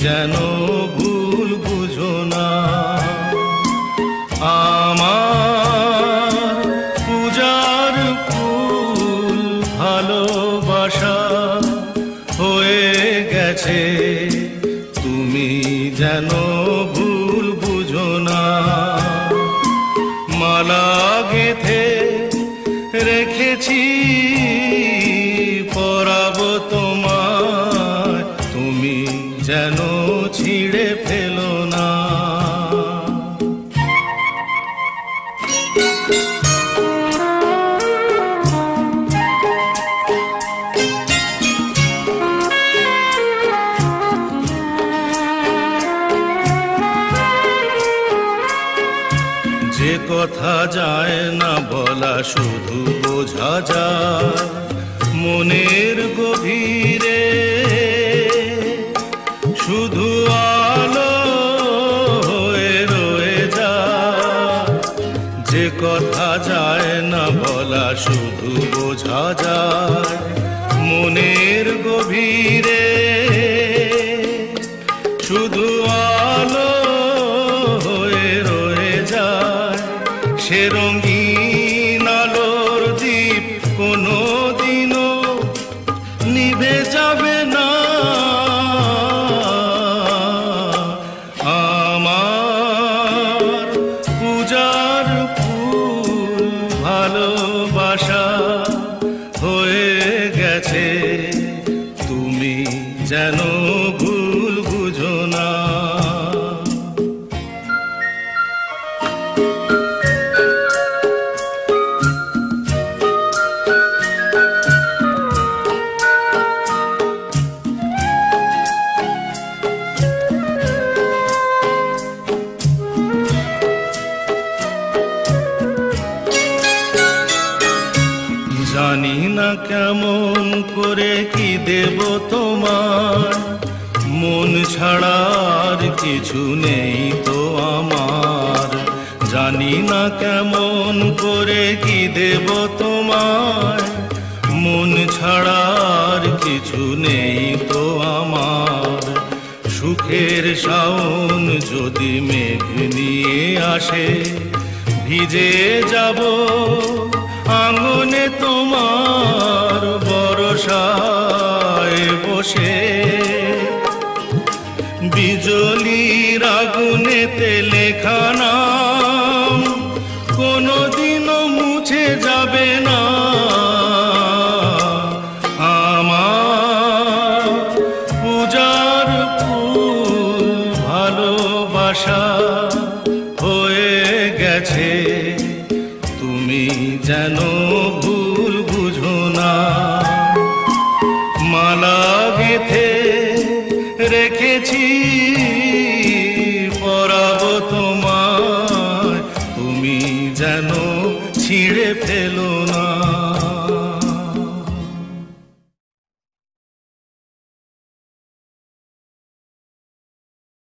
যেন ভুল বুঝো না। আমার পূজার ফুল ভালোবাসা হয়ে গেছে, তুমি যেন ভুল বুঝো না। মালা গেঁথে রেখেছি পরাবো তোমায়, তুমি যেন ছিঁড়ে ফেলো না। যে কথা যায় না বলা শুধু বোঝা যায় মনের গভীরে, শুধু আলো হয়ে রয়ে যায়। যে কথা যায় না বলা শুধু বোঝা যায় মনের গভীরে, শুধু আলো সে রঙিন আলোর দ্বীপ কোনো দিনও নিভে যাবে না। আমার পূজার ফুল ভালোবাসা হয়ে গেছে, তুমি যেন ভুল বুঝো না। জানি না কেমন করে কি দেব তোমার, মন ছাড়ার কিছু নেই তো আমার। জানি না কেমন করে কি দেব তোমার, মন ছাড়ার কিছু নেই তো আমার। সুখের শাওন যদি মেঘ নিয়ে আসে, ভিজে যাব আঙ্গনে তোমার বরসায় বসে। বিজলির আগুনেতে লেখা নাম কোনোদিনও মুছে যাবে না। আমার পূজার ফুল ভালোবাসা হয়ে গেছে, তুমি যেন ভুল বুঝো না। মালা গেঁথে রেখেছি পরাবো তোমায়, তুমি যেন ছিঁড়ে ফেলো